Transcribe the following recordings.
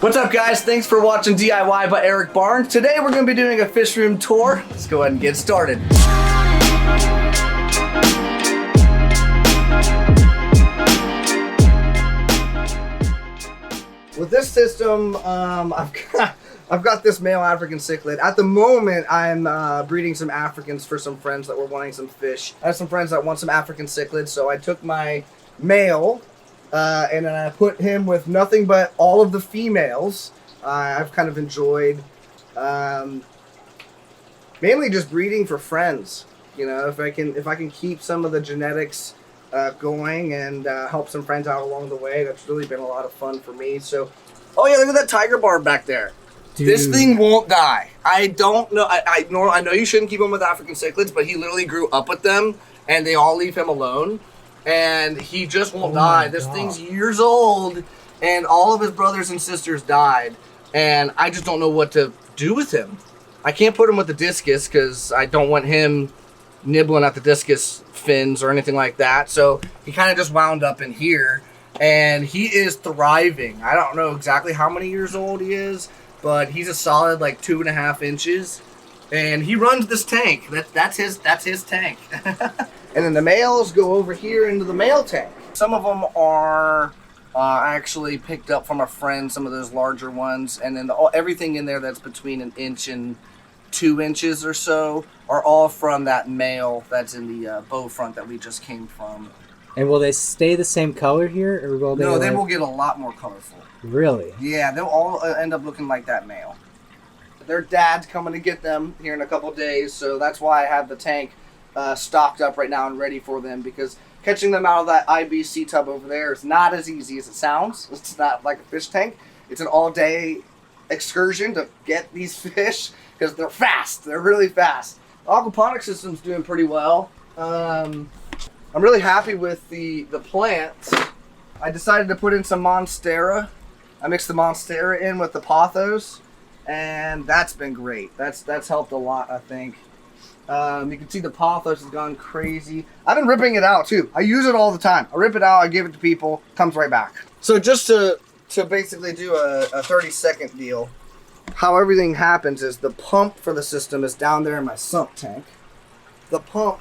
What's up, guys? Thanks for watching DIY by Eric Barnes. Today we're going to be doing a fish room tour. Let's go ahead and get started. With this system, I've got this male African cichlid. At the moment, I'm breeding some Africans for some friends that were wanting some fish. I have some friends that want some African cichlids, so I took my male and then I put him with nothing but all of the females. I've kind of enjoyed mainly just breeding for friends. You know, if I can keep some of the genetics going and help some friends out along the way, that's really been a lot of fun for me. So, oh yeah, look at that tiger barb back there. Dude. This thing won't die. I don't know. I know you shouldn't keep him with African cichlids, but he literally grew up with them, and they all leave him alone. And he just won't die. This thing's years old, and all of his brothers and sisters died. And I just don't know what to do with him. I can't put him with the Discus because I don't want him nibbling at the Discus fins or anything like that. So he kind of just wound up in here, and he is thriving. I don't know exactly how many years old he is, but he's a solid like 2.5 inches, and he runs this tank. That's his tank. And then the males go over here into the male tank. Some of them are actually picked up from a friend, some of those larger ones. And then everything in there that's between 1 inch and 2 inches or so are all from that male that's in the bow front that we just came from. And will they stay the same color here? Or will they? No, they will get a lot more colorful. Really? Yeah, they'll all end up looking like that male. Their dad's coming to get them here in a couple days, so that's why I have the tank stocked up right now and ready for them, because catching them out of that IBC tub over there is not as easy as it sounds. It's not like a fish tank. It's an all-day excursion to get these fish because they're fast. They're really fast. The aquaponics system's doing pretty well. I'm really happy with the plants. I decided to put in some Monstera. I mixed the Monstera in with the pothos, and that's been great. That's helped a lot, I think. You can see the pothos has gone crazy. I've been ripping it out too. I use it all the time. I rip it out, I give it to people, comes right back. So just to basically do a 30-second deal, how everything happens is the pump for the system is down there in my sump tank. The pump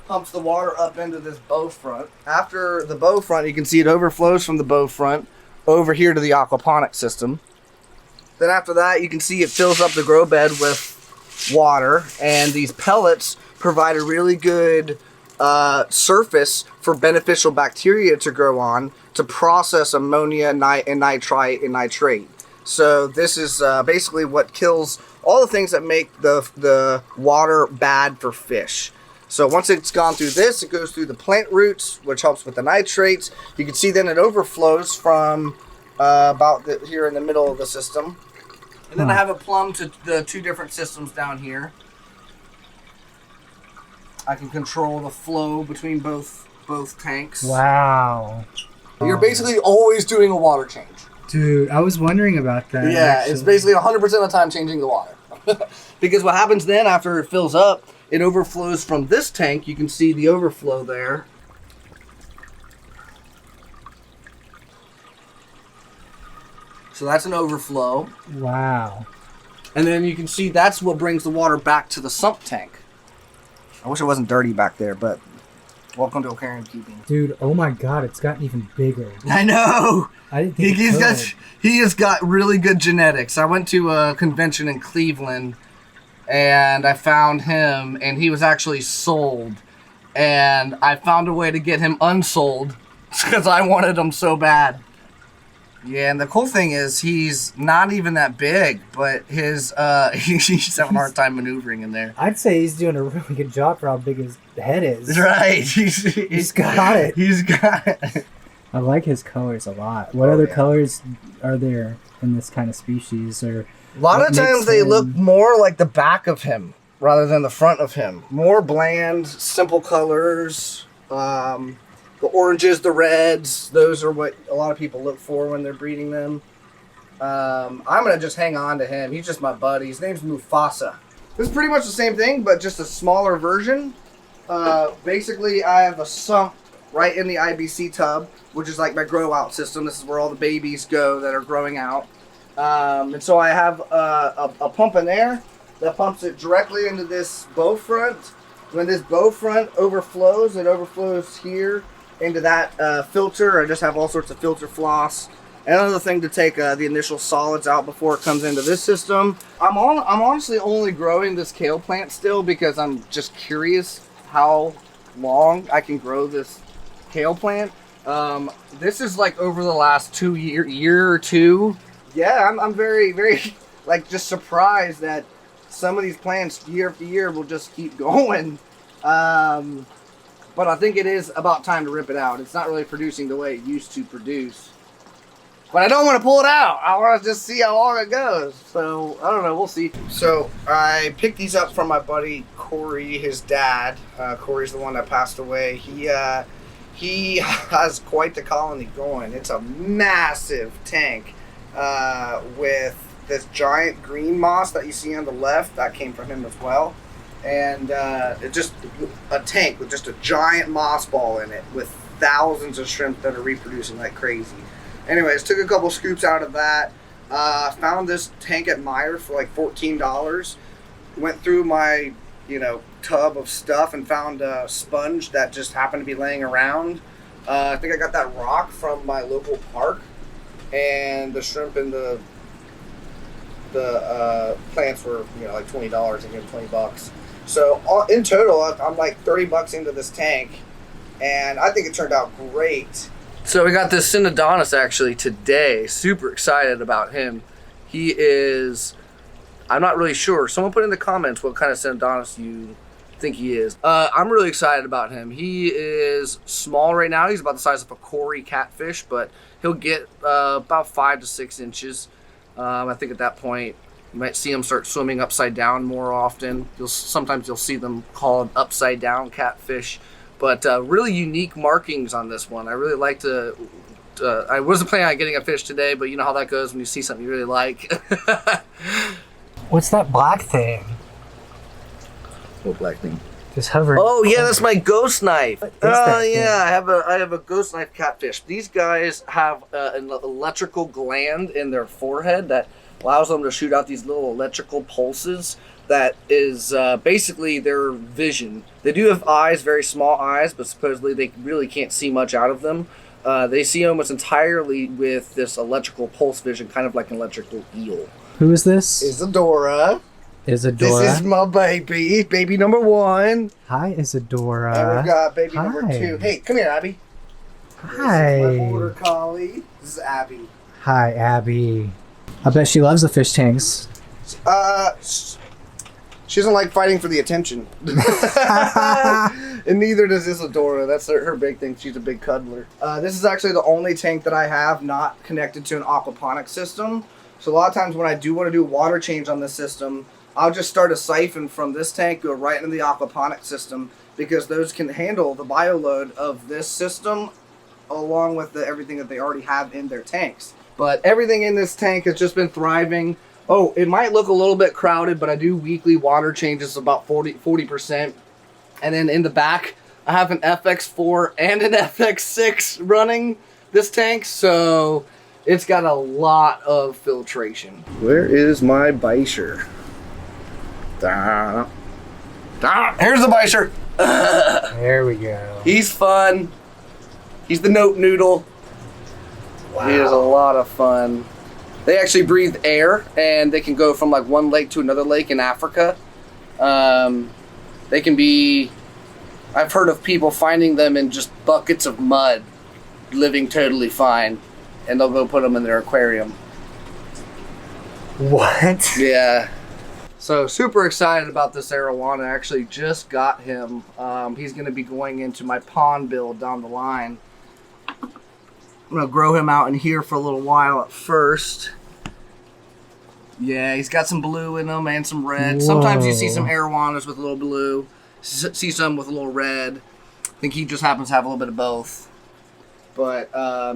pumps the water up into this bow front. After the bow front, you can see it overflows from the bow front over here to the aquaponics system. Then after that, you can see it fills up the grow bed with water, and these pellets provide a really good surface for beneficial bacteria to grow on to process ammonia and nitrite and nitrate. So this is basically what kills all the things that make the water bad for fish. So once it's gone through this, it goes through the plant roots, which helps with the nitrates. You can see then it overflows from here in the middle of the system. And then I have a plumb to the 2 different systems down here. I can control the flow between both tanks. Wow. You're basically always doing a water change. Dude, I was wondering about that. Yeah, actually. It's basically 100% of the time changing the water. Because what happens then after it fills up, it overflows from this tank. You can see the overflow there. So that's an overflow. Wow. And then you can see that's what brings the water back to the sump tank. I wish it wasn't dirty back there, but welcome to aquarium keeping. Dude, oh my god, it's gotten even bigger. I know! I didn't think he has got really good genetics. I went to a convention in Cleveland, and I found him, and he was actually sold. And I found a way to get him unsold because I wanted him so bad. Yeah, and the cool thing is he's not even that big, but his he's having a hard time maneuvering in there. I'd say he's doing a really good job for how big his head is. Right. He's got it. He's got it. I like his colors a lot. What other colors are there in this kind of species? Or a lot of times they look more like the back of him rather than the front of him. More bland, simple colors. The oranges, the reds, those are what a lot of people look for when they're breeding them. I'm going to just hang on to him. He's just my buddy. His name's Mufasa. This is pretty much the same thing, but just a smaller version. Basically, I have a sump right in the IBC tub, which is like my grow out system. This is where all the babies go that are growing out. And so I have a pump in there that pumps it directly into this bow front. When this bow front overflows, it overflows here into that filter. I just have all sorts of filter floss. Another thing to take the initial solids out before it comes into this system. I'm honestly only growing this kale plant still because I'm just curious how long I can grow this kale plant. This is like over the last year or two. Yeah, I'm very, very like just surprised that some of these plants year after year will just keep going. But I think it is about time to rip it out. It's not really producing the way it used to produce. But I don't want to pull it out. I want to just see how long it goes. So, I don't know. We'll see. So, I picked these up from my buddy Corey, his dad. Corey's the one that passed away. He has quite the colony going. It's a massive tank with this giant green moss that you see on the left. That came from him as well. And it's just a tank with just a giant moss ball in it with thousands of shrimp that are reproducing like crazy. Anyways, took a couple scoops out of that. Found this tank at Meijer for like $14. Went through my, tub of stuff and found a sponge that just happened to be laying around. I think I got that rock from my local park, and the shrimp and the plants were like $20. I gave them $20. So in total, I'm like $30 into this tank, and I think it turned out great. So we got this Synodontis actually today. Super excited about him. He is, I'm not really sure. Someone put in the comments what kind of Synodontis you think he is. I'm really excited about him. He is small right now. He's about the size of a Cory catfish, but he'll get about 5 to 6 inches. I think at that point, you might see him start swimming upside down more often. Sometimes you'll see them called upside down catfish. But really unique markings on this one. I really like to, I wasn't planning on getting a fish today, but you know how that goes when you see something you really like. What's that black thing? What black thing? Just hovering. Oh yeah, that's my ghost knife. Oh yeah, I have a ghost knife catfish. These guys have an electrical gland in their forehead that allows them to shoot out these little electrical pulses. That is basically their vision. They do have eyes, very small eyes, but supposedly they really can't see much out of them. They see almost entirely with this electrical pulse vision, kind of like an electrical eel. Who is this? Isadora. Isadora. This is my baby number 1. Hi, Isadora. And we've got baby number 2. Hey, come here, Abby. Hi. This is my border collie. This is Abby. Hi, Abby. I bet she loves the fish tanks. She doesn't like fighting for the attention. And neither does Isadora. That's her big thing. She's a big cuddler. This is actually the only tank that I have not connected to an aquaponics system. So a lot of times when I do want to do water change on this system, I'll just start a siphon from this tank, go right into the aquaponics system, because those can handle the bioload of this system along with everything that they already have in their tanks. But everything in this tank has just been thriving. Oh, it might look a little bit crowded, but I do weekly water changes about 40%. And then in the back, I have an FX4 and an FX6 running this tank, so it's got a lot of filtration. Where is my Beischer? Here's the Beischer. There we go. He's fun. He's the note noodle. Wow. He is a lot of fun. They actually breathe air, and they can go from like one lake to another lake in Africa. They can be, I've heard of people finding them in just buckets of mud, living totally fine, and they'll go put them in their aquarium. What? Yeah. So super excited about this Arowana. I actually just got him. He's going to be going into my pond build down the line. I'm going to grow him out in here for a little while at first. Yeah, he's got some blue in him and some red. Whoa. Sometimes you see some Arowanas with a little blue. See some with a little red. I think he just happens to have a little bit of both. But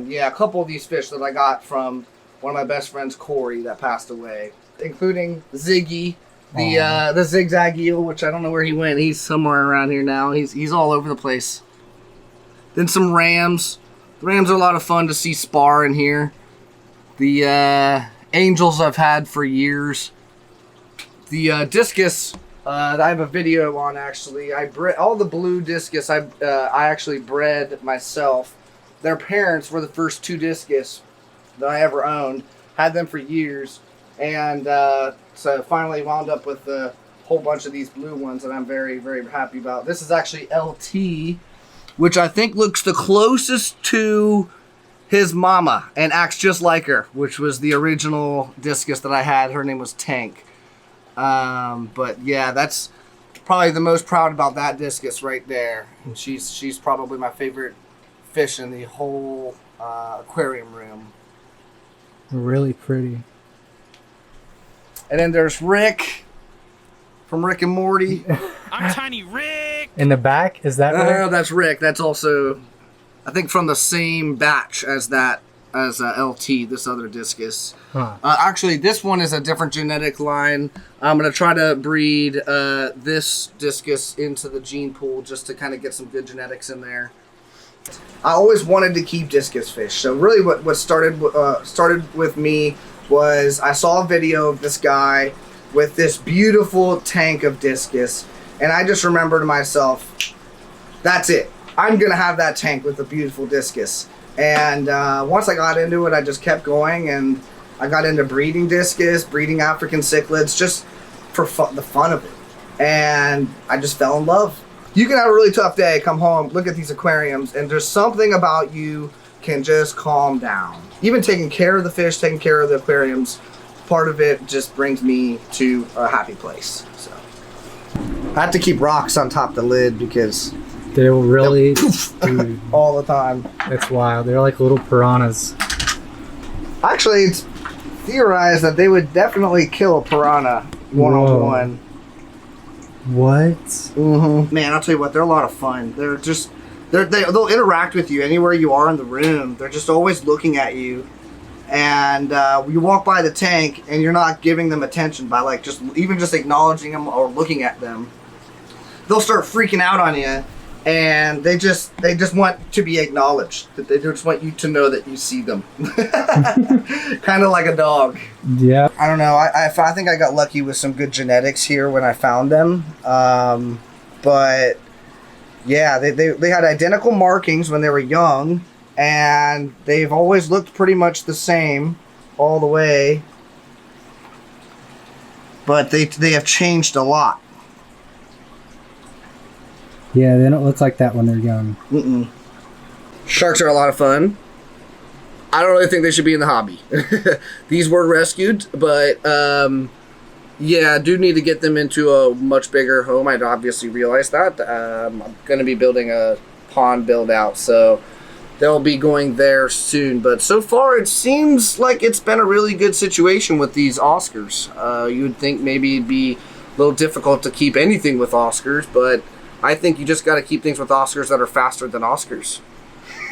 yeah, a couple of these fish that I got from one of my best friends, Corey, that passed away. Including Ziggy, the zigzag eel, which I don't know where he went. He's somewhere around here now. He's all over the place. Then some rams. The rams are a lot of fun to see spar in here. The angels I've had for years. The discus, I have a video on actually. I bred all the blue discus. I actually bred myself. Their parents were the first 2 discus that I ever owned. Had them for years, and so finally wound up with a whole bunch of these blue ones that I'm very, very happy about. This is actually LT, which I think looks the closest to his mama and acts just like her, which was the original discus that I had. Her name was Tank. But yeah, that's probably the most proud about that discus right there. And she's probably my favorite fish in the whole aquarium room. Really pretty. And then there's Rick from Rick and Morty. I'm Tiny Rick. In the back, is that No, Rick? that's Rick. That's also, I think, from the same batch as LT, this other discus. Huh. Actually, this one is a different genetic line. I'm going to try to breed this discus into the gene pool just to kind of get some good genetics in there. I always wanted to keep discus fish. So really what started with me was I saw a video of this guy with this beautiful tank of discus. And I just remember to myself, that's it. I'm going to have that tank with the beautiful discus. And once I got into it, I just kept going, and I got into breeding discus, breeding African cichlids, just for the fun of it. And I just fell in love. You can have a really tough day, come home, look at these aquariums, and there's something about you can just calm down. Even taking care of the fish, taking care of the aquariums, part of it just brings me to a happy place. So I have to keep rocks on top of the lid because They will really, dude, all the time. it's wild. They're like little piranhas. Actually, it's theorized that they would definitely kill a piranha one-on-one. What? Mm-hmm. Man, I'll tell you what, they're a lot of fun. They'll interact with you anywhere you are in the room. They're just always looking at you. And you walk by the tank and you're not giving them attention by like just acknowledging them or looking at them. They'll start freaking out on you, and they just want to be acknowledged. They just want you to know that you see them. Kind of like a dog. Yeah. I don't know. I think I got lucky with some good genetics here when I found them. But yeah, they had identical markings when they were young, and they've always looked pretty much the same all the way. But they have changed a lot. Yeah, they don't look like that when they're young. Mm-mm. Sharks are a lot of fun. I don't really think they should be in the hobby. These were rescued, but yeah, I do need to get them into a much bigger home. I'd obviously realize that. I'm going to be building a pond build out, so they'll be going there soon. But so far, it seems like it's been a really good situation with these Oscars. You would think maybe it'd be a little difficult to keep anything with Oscars, but I think you just got to keep things with Oscars that are faster than Oscars.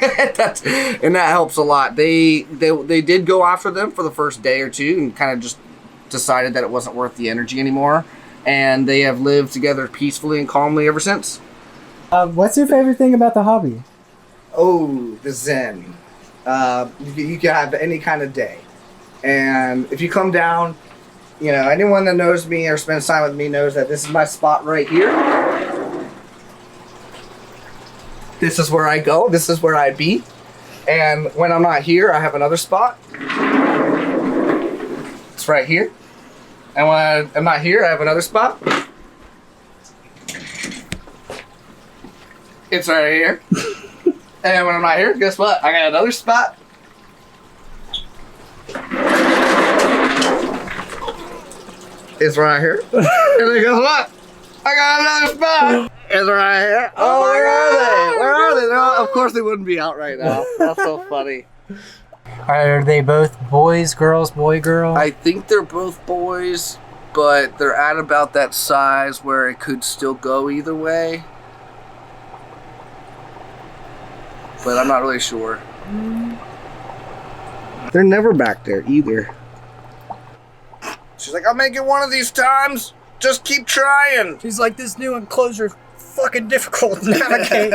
And that helps a lot. They did go after them for the first day or two and kind of just decided that it wasn't worth the energy anymore. And they have lived together peacefully and calmly ever since. What's your favorite thing about the hobby? Oh, the zen. You can have any kind of day. And if you come down, you know, anyone that knows me or spends time with me knows that this is my spot right here. This is where I go. This is where I be. And when I'm not here, I have another spot. It's right here. And when I'm not here, I have another spot. It's right here. And when I'm not here, guess what? I got another spot. It's right here. And then guess what? I got another spot. It's right here. Oh, where are they? Where are they? Of course they wouldn't be out right now. That's so funny. Are they both boys, girls, boy, girl? I think they're both boys, but they're at about that size where it could still go either way. But I'm not really sure. They're never back there either. She's like, I'll make it one of these times. Just keep trying. She's like, this new enclosure's fucking difficult to navigate.